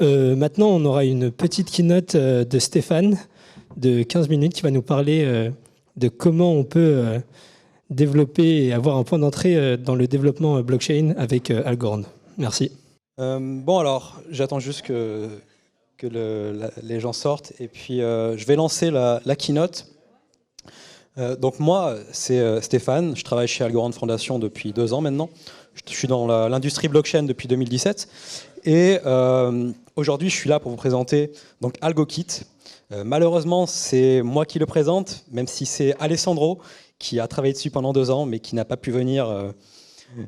Maintenant, on aura une petite keynote de Stéphane de 15 minutes qui va nous parler de comment on peut développer et avoir un point d'entrée dans le développement blockchain avec Algorand. Merci. Bon alors, j'attends juste que les gens sortent et puis je vais lancer la keynote. Donc moi, c'est Stéphane, je travaille chez Algorand Foundation depuis 2 ans maintenant. Je suis dans l'industrie blockchain depuis 2017 et aujourd'hui je suis là pour vous présenter donc AlgoKit. Malheureusement, c'est moi qui le présente, même si c'est Alessandro qui a travaillé dessus pendant 2 ans mais qui n'a pas pu venir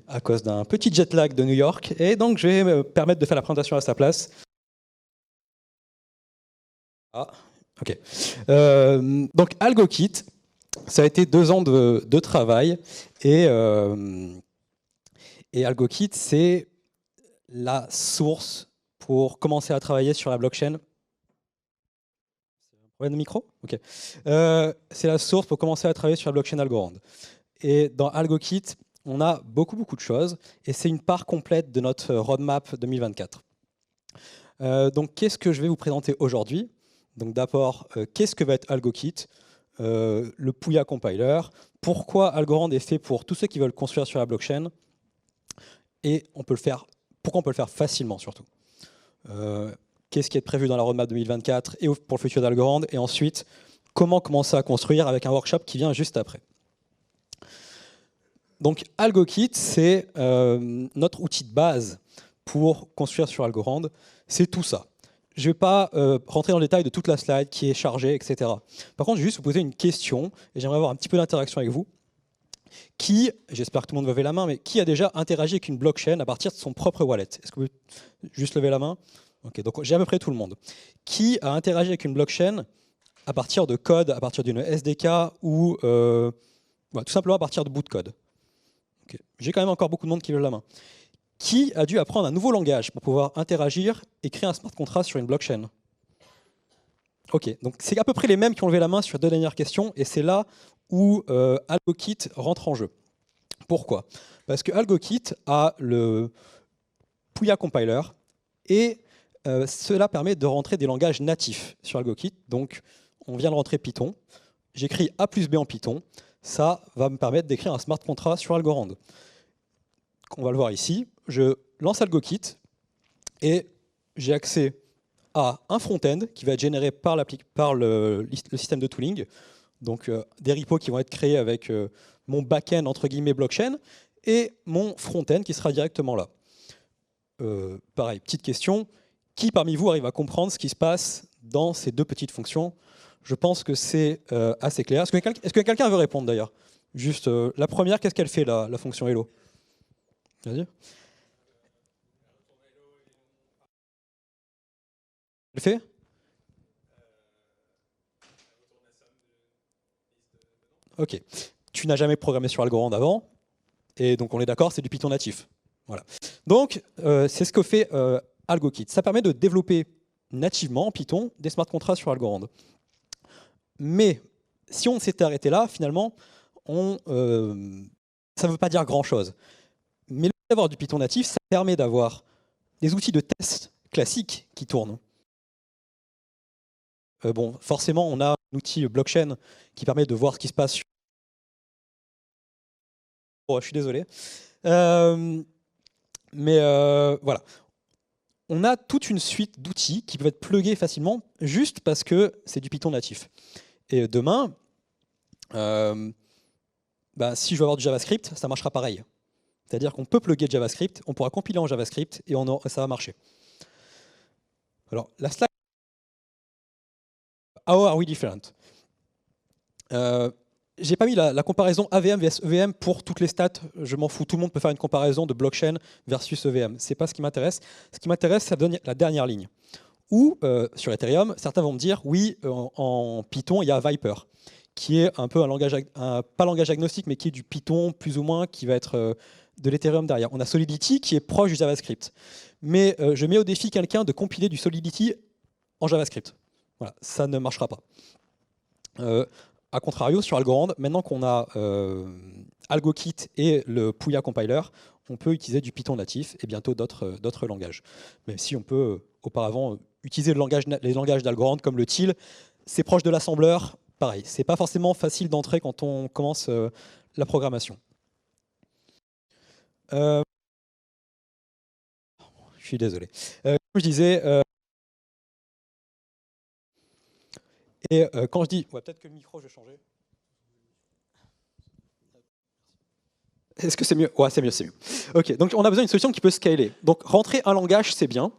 à cause d'un petit jet lag de New York. Et donc je vais me permettre de faire la présentation à sa place. Ah, ok. Donc AlgoKit, ça a été 2 ans de travail et AlgoKit, c'est la source pour commencer à travailler sur la blockchain. Problème de micro ? Ok. C'est la source pour commencer à travailler sur la blockchain Algorand. Et dans AlgoKit, on a beaucoup de choses et c'est une part complète de notre roadmap 2024. Donc qu'est-ce que je vais vous présenter aujourd'hui ? Donc d'abord, qu'est-ce que va être AlgoKit ? Le Puya compiler, pourquoi Algorand est fait pour tous ceux qui veulent construire sur la blockchain, et pourquoi on peut le faire facilement surtout. Qu'est-ce qui est prévu dans la roadmap 2024 et pour le futur d'Algorand, et ensuite, comment commencer à construire avec un workshop qui vient juste après. Donc AlgoKit, c'est notre outil de base pour construire sur Algorand, c'est tout ça. Je ne vais pas rentrer dans le détail de toute la slide qui est chargée, etc. Par contre, je vais juste vous poser une question, et j'aimerais avoir un petit peu d'interaction avec vous. Qui, j'espère que tout le monde va lever la main, mais qui a déjà interagi avec une blockchain à partir de son propre wallet? Est-ce que vous pouvez juste lever la main? Ok, donc j'ai à peu près tout le monde. Qui a interagi avec une blockchain à partir de code, à partir d'une SDK ou tout simplement à partir de bout de code? Okay. J'ai quand même encore beaucoup de monde qui lève la main. Qui a dû apprendre un nouveau langage pour pouvoir interagir et créer un smart contract sur une blockchain? Ok, donc c'est à peu près les mêmes qui ont levé la main sur 2 dernières questions, et c'est là où AlgoKit rentre en jeu. Pourquoi? Parce que AlgoKit a le Puya compiler, et cela permet de rentrer des langages natifs sur AlgoKit. Donc on vient de rentrer Python, j'écris A plus B en Python, ça va me permettre d'écrire un smart contract sur Algorand. On va le voir ici, je lance AlgoKit, et j'ai accès à un front-end qui va être généré par le système de tooling, donc des repos qui vont être créés avec mon back-end entre guillemets blockchain, et mon front-end qui sera directement là. Pareil, petite question, qui parmi vous arrive à comprendre ce qui se passe dans ces 2 petites fonctions? Je pense que c'est assez clair. Est-ce que quelqu'un veut répondre d'ailleurs? Juste la première, qu'est-ce qu'elle fait la fonction hello? Vas-y. Elle fait? Ok. Tu n'as jamais programmé sur Algorand avant, et donc on est d'accord, c'est du Python natif. Voilà. Donc c'est ce que fait AlgoKit. Ça permet de développer nativement en Python des smart contracts sur Algorand. Mais si on s'était arrêté là, finalement, ça ne veut pas dire grand-chose. Mais le fait d'avoir du Python natif, ça permet d'avoir des outils de test classiques qui tournent. Bon, forcément, on a un outil blockchain qui permet de voir ce qui se passe sur... Oh, je suis désolé. Mais voilà. On a toute une suite d'outils qui peuvent être plugués facilement juste parce que c'est du Python natif. Et demain, si je veux avoir du JavaScript, ça marchera pareil. C'est-à-dire qu'on peut plugger JavaScript, on pourra compiler en JavaScript et ça va marcher. Alors, la slide. How are we different? J'ai pas mis la comparaison AVM vs EVM pour toutes les stats, je m'en fous, tout le monde peut faire une comparaison de blockchain versus EVM. C'est pas ce qui m'intéresse. Ce qui m'intéresse, c'est la dernière ligne. Ou sur Ethereum, certains vont me dire, oui, en Python, il y a Viper, qui est un peu un langage, pas langage agnostique, mais qui est du Python plus ou moins, qui va être de l'Ethereum derrière. On a Solidity qui est proche du JavaScript. Mais je mets au défi quelqu'un de compiler du Solidity en JavaScript. Voilà, ça ne marchera pas. A contrario, sur Algorand, maintenant qu'on a AlgoKit et le Puya compiler, on peut utiliser du Python natif et bientôt d'autres langages. Même si on peut auparavant utiliser les langages d'Algorand comme le TIL, c'est proche de l'assembleur, pareil. C'est pas forcément facile d'entrer quand on commence la programmation. Je suis désolé. Comme je disais, quand je dis... Ouais, peut-être que le micro, je vais changer. Est-ce que c'est mieux? Ouais, c'est mieux, c'est mieux. Ok, donc on a besoin d'une solution qui peut scaler. Donc rentrer un langage, c'est bien,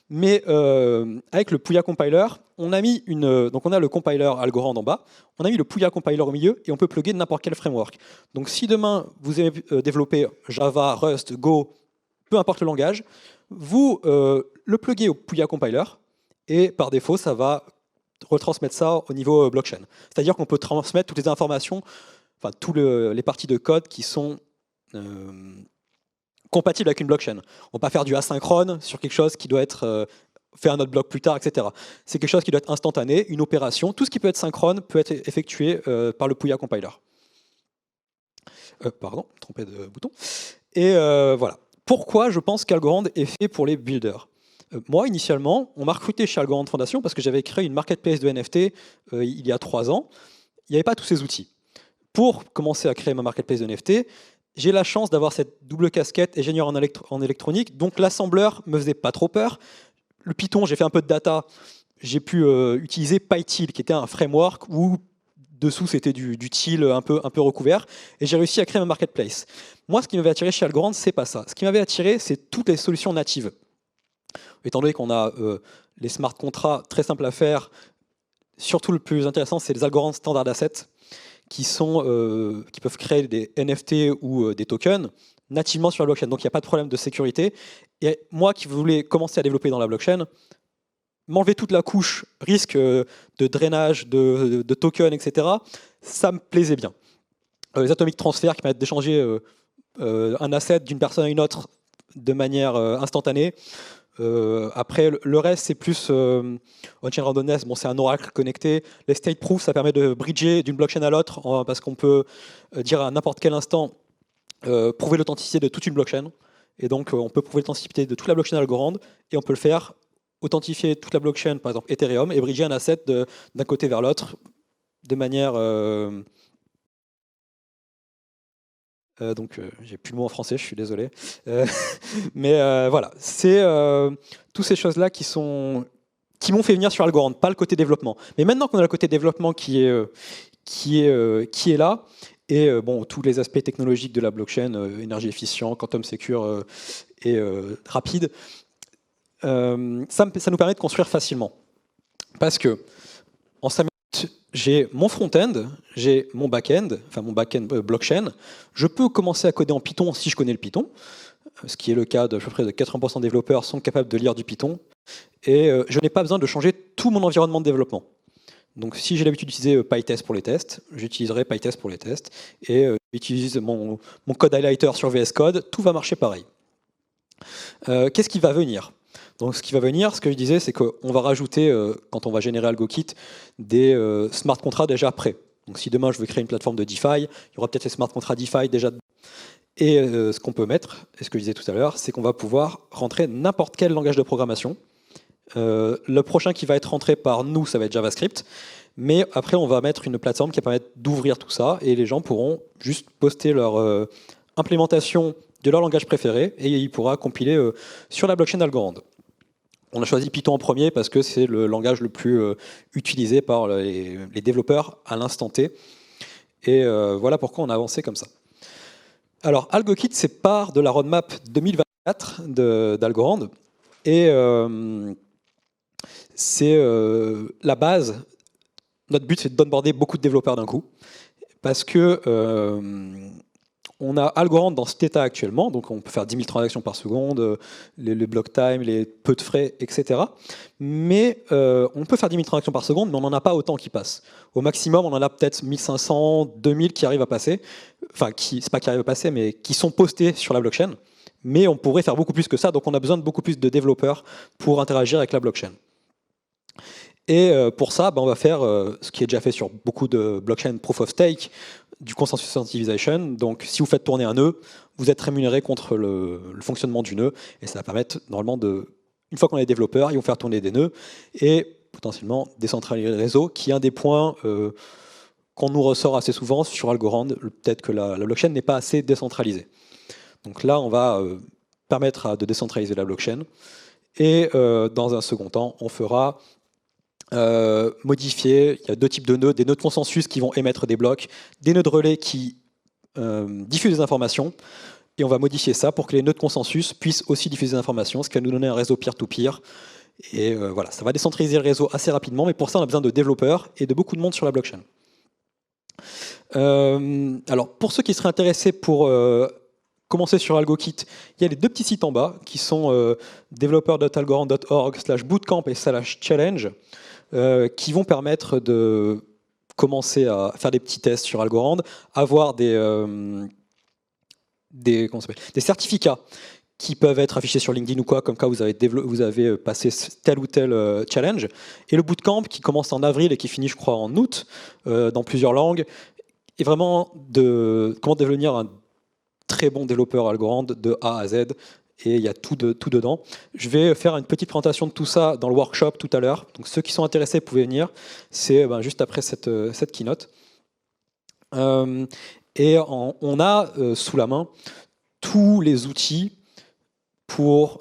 mais avec le Puya compiler, on a mis donc on a le compiler Algorand en bas, on a mis le Puya compiler au milieu et on peut plugger n'importe quel framework. Donc si demain vous avez développé Java, Rust, Go, peu importe le langage, vous le pluguez au Puya compiler et par défaut, ça va retransmettre ça au niveau blockchain. C'est-à-dire qu'on peut transmettre toutes les informations, enfin toutes les parties de code qui sont compatible avec une blockchain. On ne va pas faire du asynchrone sur quelque chose qui doit être fait un autre bloc plus tard, etc. C'est quelque chose qui doit être instantané, une opération. Tout ce qui peut être synchrone peut être effectué par le Puya compiler. Pardon, trompé de bouton. Et voilà. Pourquoi je pense qu'Algorand est fait pour les builders? Moi, initialement, on m'a recruté chez Algorand Foundation parce que j'avais créé une marketplace de NFT il y a 3 ans. Il n'y avait pas tous ces outils. Pour commencer à créer ma marketplace de NFT, j'ai la chance d'avoir cette double casquette ingénieur en électronique, donc l'assembleur me faisait pas trop peur. Le Python, j'ai fait un peu de data, j'ai pu utiliser PyTil, qui était un framework où dessous c'était du TIL un peu recouvert, et j'ai réussi à créer ma marketplace. Moi, ce qui m'avait attiré chez Algorand, c'est pas ça. Ce qui m'avait attiré, c'est toutes les solutions natives. Étant donné qu'on a les smart contracts très simples à faire, surtout le plus intéressant, c'est les Algorand Standard Assets, qui peuvent créer des NFT ou des tokens nativement sur la blockchain. Donc il n'y a pas de problème de sécurité. Et moi qui voulais commencer à développer dans la blockchain, m'enlever toute la couche risque de drainage, de tokens, etc., ça me plaisait bien. Les atomic transfers qui permettent d'échanger un asset d'une personne à une autre de manière instantanée. Après, le reste, c'est plus on-chain randomness. Bon, c'est un oracle connecté. Les state proof, ça permet de bridger d'une blockchain à l'autre parce qu'on peut dire à n'importe quel instant prouver l'authenticité de toute une blockchain. Et donc, on peut prouver l'authenticité de toute la blockchain Algorand et on peut le faire authentifier toute la blockchain, par exemple Ethereum, et bridger un asset d'un côté vers l'autre de manière donc j'ai plus le mot en français, je suis désolé. Mais voilà, c'est toutes ces choses-là qui m'ont fait venir sur Algorand, pas le côté développement. Mais maintenant qu'on a le côté développement qui est là, et bon, tous les aspects technologiques de la blockchain, énergie efficient, quantum secure et rapide, ça nous permet de construire facilement. Parce que en 5 minutes, j'ai mon front-end, j'ai mon back-end, enfin mon back-end blockchain. Je peux commencer à coder en Python si je connais le Python, ce qui est le cas de à peu près de 80% des développeurs sont capables de lire du Python. Et je n'ai pas besoin de changer tout mon environnement de développement. Donc si j'ai l'habitude d'utiliser PyTest pour les tests, j'utiliserai PyTest pour les tests. Et j'utilise mon code highlighter sur VS Code, tout va marcher pareil. Qu'est-ce qui va venir ? Donc ce qui va venir, ce que je disais, c'est qu'on va rajouter, quand on va générer AlgoKit, des smart contracts déjà prêts. Donc si demain je veux créer une plateforme de DeFi, il y aura peut-être les smart contracts DeFi déjà. Et ce qu'on peut mettre, et ce que je disais tout à l'heure, c'est qu'on va pouvoir rentrer n'importe quel langage de programmation. Le prochain qui va être rentré par nous, ça va être JavaScript. Mais après, on va mettre une plateforme qui va permettre d'ouvrir tout ça, et les gens pourront juste poster leur implémentation de leur langage préféré, et il pourra compiler sur la blockchain Algorand. On a choisi Python en premier parce que c'est le langage le plus utilisé par les développeurs à l'instant T. Et voilà pourquoi on a avancé comme ça. Alors, AlgoKit, c'est part de la roadmap 2024 d'Algorand. Et c'est la base. Notre but, c'est d'onboarder beaucoup de développeurs d'un coup. Parce que on a Algorand dans cet état actuellement, donc on peut faire 10 000 transactions par seconde, les block time, les peu de frais, etc. Mais on peut faire 10 000 transactions par seconde, mais on n'en a pas autant qui passent. Au maximum, on en a peut-être 1500, 2000 qui arrivent à passer. Enfin, c'est pas qui arrivent à passer, mais qui sont postés sur la blockchain. Mais on pourrait faire beaucoup plus que ça, donc on a besoin de beaucoup plus de développeurs pour interagir avec la blockchain. Et pour ça, on va faire ce qui est déjà fait sur beaucoup de blockchain proof of stake, du consensus incentivization. Donc, si vous faites tourner un nœud, vous êtes rémunéré contre le fonctionnement du nœud, et ça va permettre normalement une fois qu'on est développeur, ils vont faire tourner des nœuds et potentiellement décentraliser le réseau, qui est un des points qu'on nous ressort assez souvent sur Algorand. Peut-être que la blockchain n'est pas assez décentralisée. Donc là, on va permettre de décentraliser la blockchain. Et dans un second temps, on fera modifier. Il y a 2 types de nœuds, des nœuds de consensus qui vont émettre des blocs, des nœuds de relais qui diffusent des informations. Et on va modifier ça pour que les nœuds de consensus puissent aussi diffuser des informations, ce qui va nous donner un réseau peer-to-peer. Et voilà, ça va décentraliser le réseau assez rapidement, mais pour ça, on a besoin de développeurs et de beaucoup de monde sur la blockchain. Alors, pour ceux qui seraient intéressés pour commencer sur AlgoKit, il y a les 2 petits sites en bas qui sont developer.algorand.org/bootcamp et /challenge qui vont permettre de commencer à faire des petits tests sur Algorand, avoir des certificats qui peuvent être affichés sur LinkedIn ou quoi, comme quand vous avez passé tel ou tel challenge. Et le bootcamp qui commence en avril et qui finit, je crois, en août, dans plusieurs langues, est vraiment comment devenir un très bon développeur Algorand de A à Z. Et il y a tout dedans. Je vais faire une petite présentation de tout ça dans le workshop tout à l'heure. Donc ceux qui sont intéressés, pouvez venir. C'est juste après cette keynote. Et on a sous la main tous les outils pour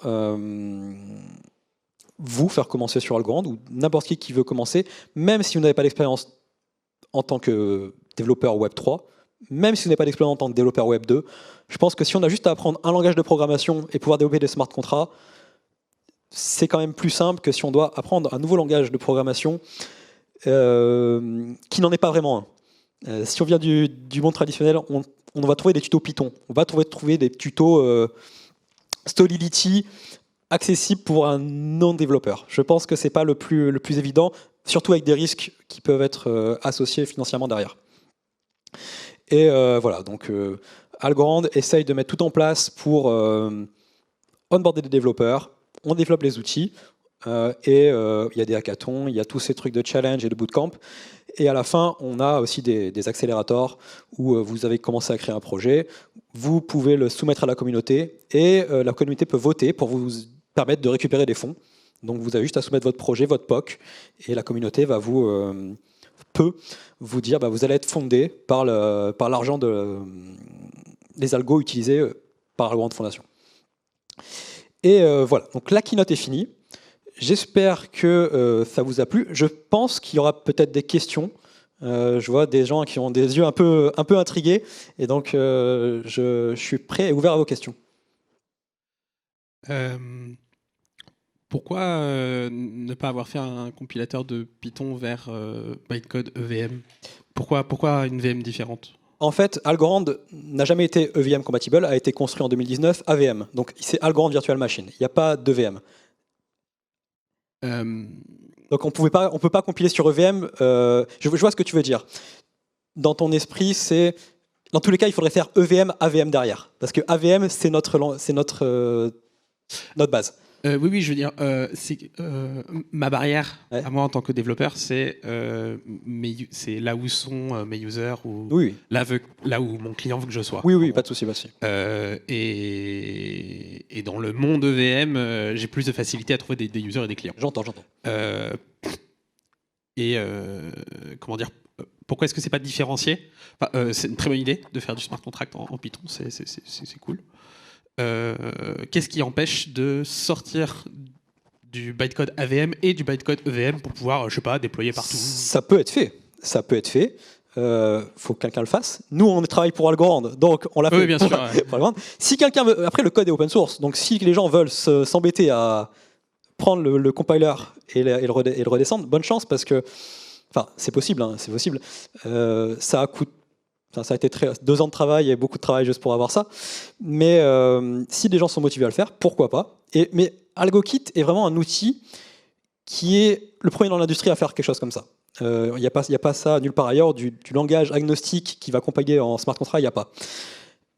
vous faire commencer sur Algorand, ou n'importe qui veut commencer, même si vous n'avez pas d'expérience en tant que développeur Web 3, même si vous n'avez pas d'expérience en tant que développeur Web 2. Je pense que si on a juste à apprendre un langage de programmation et pouvoir développer des smart contracts, c'est quand même plus simple que si on doit apprendre un nouveau langage de programmation qui n'en est pas vraiment un. Si on vient du monde traditionnel, on va trouver des tutos Python, on va trouver des tutos Stolidity accessibles pour un non-développeur. Je pense que ce n'est pas le plus évident, surtout avec des risques qui peuvent être associés financièrement derrière. Et voilà, donc Algorand essaye de mettre tout en place pour onboarder des développeurs. On développe les outils et il y a des hackathons, il y a tous ces trucs de challenge et de bootcamp. Et à la fin, on a aussi des accélérateurs où vous avez commencé à créer un projet. Vous pouvez le soumettre à la communauté et la communauté peut voter pour vous permettre de récupérer des fonds. Donc vous avez juste à soumettre votre projet, votre POC, et la communauté va peut vous dire vous allez être fondé par l'argent des algos utilisés par Algorand Fondation. Et voilà, donc la keynote est finie. J'espère que ça vous a plu. Je pense qu'il y aura peut-être des questions. Je vois des gens qui ont des yeux un peu intrigués, et donc je suis prêt et ouvert à vos questions. Pourquoi ne pas avoir fait un compilateur de Python vers bytecode EVM ? Pourquoi une VM différente ? En fait, Algorand n'a jamais été EVM compatible, a été construit en 2019 AVM. Donc c'est Algorand Virtual Machine. Il n'y a pas d'EVM. Donc on peut pas compiler sur EVM. Je vois ce que tu veux dire. Dans ton esprit, dans tous les cas, il faudrait faire EVM AVM derrière, parce que AVM c'est notre base. Oui, je veux dire, ma barrière, ouais. À moi en tant que développeur, c'est là où sont mes users, ou oui. là où mon client veut que je sois. Oui, pas de souci. Et dans le monde EVM, j'ai plus de facilité à trouver des users et des clients. J'entends. Comment dire, pourquoi est-ce que c'est pas différencié ? C'est une très bonne idée de faire du smart contract en Python, c'est cool. Qu'est-ce qui empêche de sortir du bytecode AVM et du bytecode EVM pour pouvoir, déployer partout ? Ça peut être fait. Faut que quelqu'un le fasse. Nous, on travaille pour Algorand, donc on l'a fait. Oui, bien sûr. Pour Algorand. Si quelqu'un veut, après le code est open source, donc si les gens veulent s'embêter à prendre le compiler et le redescendre, bonne chance, parce que, c'est possible. Ça a été 2 ans de travail et beaucoup de travail juste pour avoir ça. Mais si des gens sont motivés à le faire, pourquoi pas. Mais AlgoKit est vraiment un outil qui est le premier dans l'industrie à faire quelque chose comme ça. Il n'y a pas ça nulle part ailleurs, du langage agnostique qui va compiler en smart contract, il n'y a pas.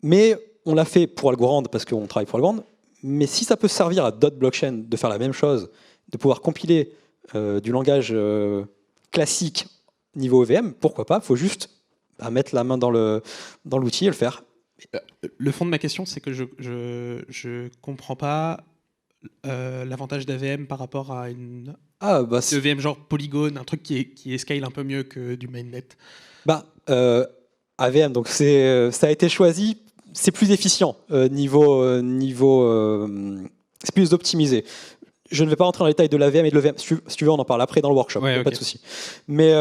Mais on l'a fait pour Algorand parce qu'on travaille pour Algorand. Mais si ça peut servir à d'autres blockchains de faire la même chose, de pouvoir compiler du langage classique niveau EVM, pourquoi pas. Il faut juste à mettre la main dans l'outil et le faire. Le fond de ma question, c'est que je comprends pas l'avantage d'AVM par rapport à une EVM genre Polygon, un truc qui est scale un peu mieux que du mainnet. AVM, donc ça a été choisi, c'est plus efficient c'est plus optimisé. Je ne vais pas rentrer dans les détails de l'AVM et de l'EVM. Si tu veux, on en parle après dans le workshop, Ouais, pas de souci. Mais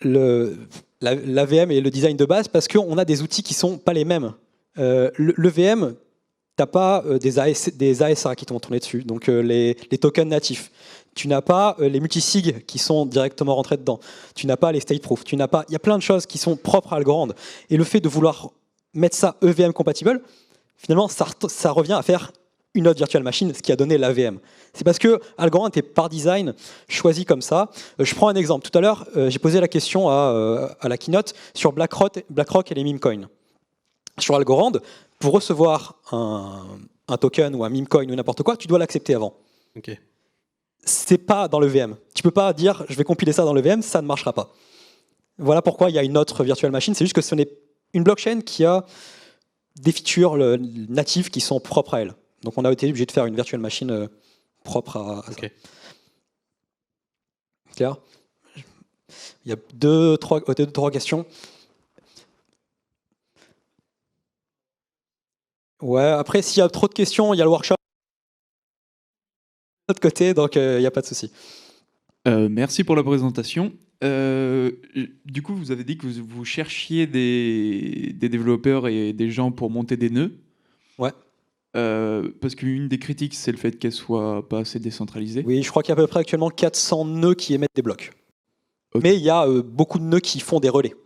l'AVM est le design de base parce qu'on a des outils qui ne sont pas les mêmes. L'EVM, tu n'as pas des ASA qui vont tourner dessus, donc les tokens natifs. Tu n'as pas les multisig qui sont directement rentrés dedans. Tu n'as pas les state proof. Il y a plein de choses qui sont propres à Algorand. Et le fait de vouloir mettre ça EVM compatible, finalement, ça revient à faire une autre virtual machine, ce qui a donné l'AVM. C'est parce que Algorand est par design choisi comme ça. Je prends un exemple. Tout à l'heure, j'ai posé la question à la keynote sur BlackRock et les meme coins. Sur Algorand, pour recevoir un token ou un meme coin ou n'importe quoi, tu dois l'accepter avant. Ok. C'est pas dans le VM. Tu peux pas dire je vais compiler ça dans le VM, ça ne marchera pas. Voilà pourquoi il y a une autre virtual machine. C'est juste que ce n'est une blockchain qui a des features natives qui sont propres à elle. Donc on a été obligé de faire une virtual machine propre à ça. Okay. Clair ? Il y a deux, trois questions. Ouais, après s'il y a trop de questions, il y a le workshop de l'autre côté, donc il n'y a pas de souci. Merci pour la présentation. Du coup, vous avez dit que vous cherchiez des développeurs et des gens pour monter des nœuds. Ouais. Parce qu'une des critiques, c'est le fait qu'elle soit pas assez décentralisée. Oui, je crois qu'il y a à peu près actuellement 400 nœuds qui émettent des blocs. Okay. Mais il y a beaucoup de nœuds qui font des relais.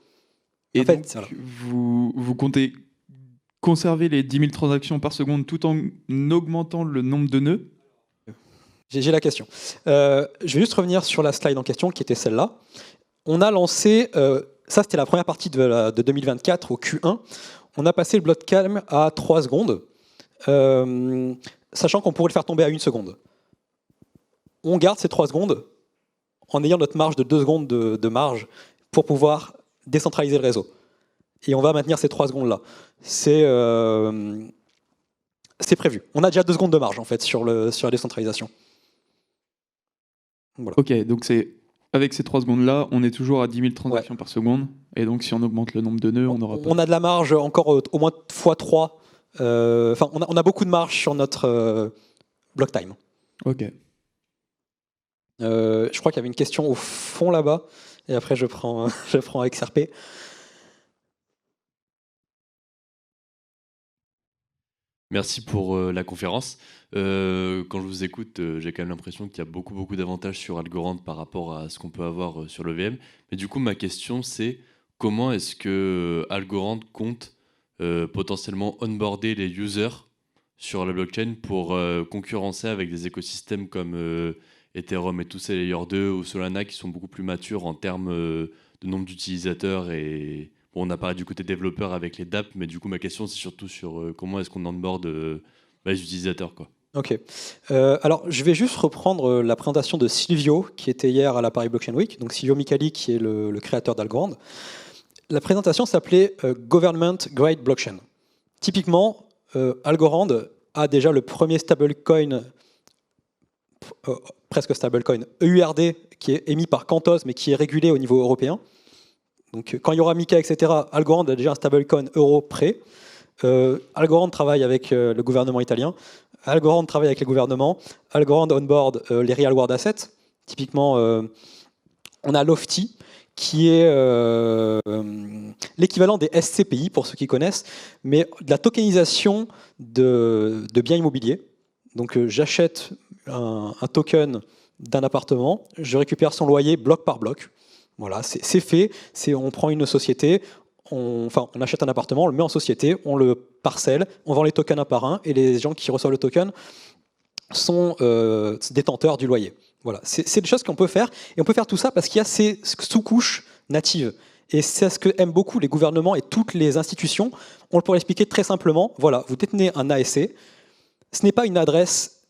Et donc, vous comptez conserver les 10 000 transactions par seconde tout en augmentant le nombre de nœuds ? J'ai la question. Je vais juste revenir sur la slide en question, qui était celle-là. On a lancé, ça c'était la première partie de 2024 au Q1, on a passé le block calm à 3 secondes, sachant qu'on pourrait le faire tomber à 1 seconde. On garde ces 3 secondes en ayant notre marge de 2 secondes de marge pour pouvoir décentraliser le réseau. Et on va maintenir ces 3 secondes-là. C'est prévu. On a déjà 2 secondes de marge en fait sur la décentralisation. Voilà. Ok, donc avec ces 3 secondes-là, on est toujours à 10 000 transactions par seconde. Et donc, si on augmente le nombre de nœuds, on aura pas... On a de la marge encore au moins x3. On a beaucoup de marge sur notre block time. Ok. Je crois qu'il y avait une question au fond là-bas. Et après, je prends XRP. Merci pour la conférence. Quand je vous écoute, j'ai quand même l'impression qu'il y a beaucoup d'avantages sur Algorand par rapport à ce qu'on peut avoir sur le VM. Mais du coup, ma question, c'est comment est-ce que Algorand compte potentiellement onboarder les users sur la blockchain pour concurrencer avec des écosystèmes comme Ethereum et tous ces Layer 2 ou Solana qui sont beaucoup plus matures en termes de nombre d'utilisateurs et... Bon, on a parlé du côté développeur avec les dApps, mais du coup, ma question, c'est surtout sur comment est-ce qu'on onboard les utilisateurs, quoi. Ok. Alors, je vais juste reprendre la présentation de Silvio, qui était hier à la Paris Blockchain Week. Donc, Silvio Micali, qui est le créateur d'Algorand. La présentation s'appelait Government Grade Blockchain. Typiquement, Algorand a déjà le premier stablecoin, presque stablecoin, EURD, qui est émis par Cantos, mais qui est régulé au niveau européen. Donc, quand il y aura Mika, etc., Algorand a déjà un stablecoin euro prêt. Algorand travaille avec le gouvernement italien. Algorand travaille avec les gouvernements. Algorand onboard les real world assets. Typiquement, on a Lofty, qui est l'équivalent des SCPI, pour ceux qui connaissent, mais de la tokenisation de biens immobiliers. Donc, j'achète un token d'un appartement, je récupère son loyer bloc par bloc. Voilà, c'est fait. On prend une société, on achète un appartement, on le met en société, on le parcelle, on vend les tokens un par un, et les gens qui reçoivent le token sont détenteurs du loyer. Voilà, c'est des choses qu'on peut faire, et on peut faire tout ça parce qu'il y a ces sous-couches natives. Et c'est ce que aiment beaucoup les gouvernements et toutes les institutions. On le pourrait expliquer très simplement. Voilà, vous détenez un ASC, ce n'est pas une adresse...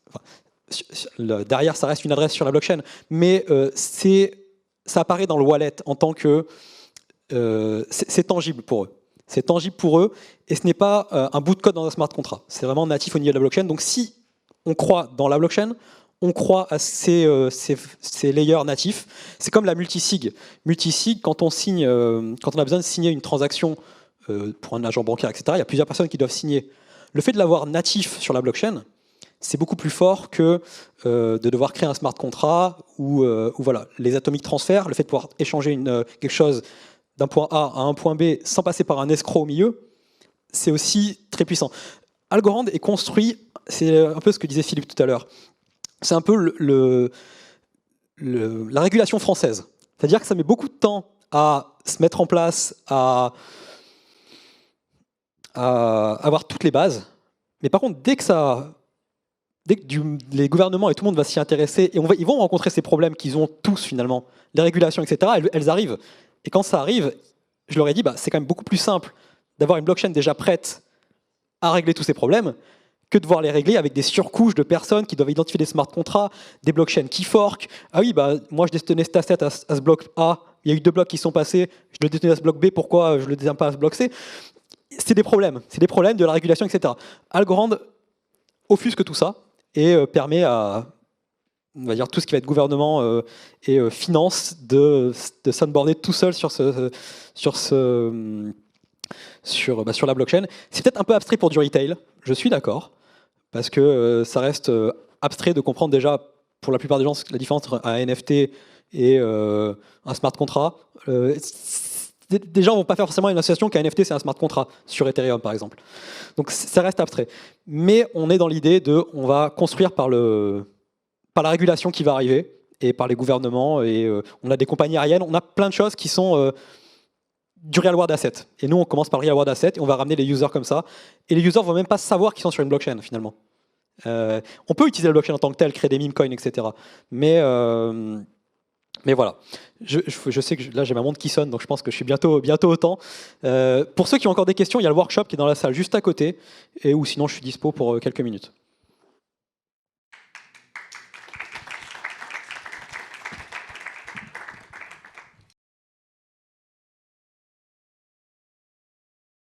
derrière, ça reste une adresse sur la blockchain, mais ça apparaît dans le wallet en tant que c'est tangible pour eux. C'est tangible pour eux, et ce n'est pas un bout de code dans un smart contract. C'est vraiment natif au niveau de la blockchain. Donc si on croit dans la blockchain, on croit à ces layers natifs. C'est comme la multisig. Multisig, quand on a besoin de signer une transaction pour un agent bancaire, etc., il y a plusieurs personnes qui doivent signer. Le fait de l'avoir natif sur la blockchain, c'est beaucoup plus fort que de devoir créer un smart contract ou voilà, les atomic transfers, le fait de pouvoir échanger quelque chose d'un point A à un point B sans passer par un escroc au milieu, c'est aussi très puissant. Algorand est construit, c'est un peu ce que disait Philippe tout à l'heure, c'est un peu la régulation française. C'est-à-dire que ça met beaucoup de temps à se mettre en place, à avoir toutes les bases. Mais par contre, dès que les gouvernements et tout le monde va s'y intéresser, et ils vont rencontrer ces problèmes qu'ils ont tous finalement, les régulations, etc., elles arrivent. Et quand ça arrive, je leur ai dit, c'est quand même beaucoup plus simple d'avoir une blockchain déjà prête à régler tous ces problèmes que de devoir les régler avec des surcouches de personnes qui doivent identifier des smart contracts, des blockchains qui fork. Ah oui, moi je détenais cet asset à ce bloc A, il y a eu 2 blocs qui sont passés, je le détenais à ce bloc B, pourquoi je ne le détiens pas à ce bloc C? C'est des problèmes de la régulation, etc. Algorand offusque tout ça et permet à, on va dire, tout ce qui va être gouvernement et finance de s'onboarder tout seul sur la blockchain. C'est peut-être un peu abstrait pour du retail, je suis d'accord, parce que ça reste abstrait de comprendre déjà, pour la plupart des gens, la différence entre un NFT et un smart contract. Des gens ne vont pas faire forcément une association qu'un NFT c'est un smart contract sur Ethereum par exemple. Donc ça reste abstrait. Mais on est dans l'idée on va construire par la régulation qui va arriver et par les gouvernements, et on a des compagnies aériennes, on a plein de choses qui sont du real world asset. Et nous on commence par le real world asset et on va ramener les users comme ça. Et les users ne vont même pas savoir qu'ils sont sur une blockchain finalement. On peut utiliser la blockchain en tant que telle, créer des meme coins, etc. Mais voilà, je sais que là j'ai ma montre qui sonne, donc je pense que je suis bientôt au temps. Pour ceux qui ont encore des questions, il y a le workshop qui est dans la salle juste à côté, ou sinon je suis dispo pour quelques minutes.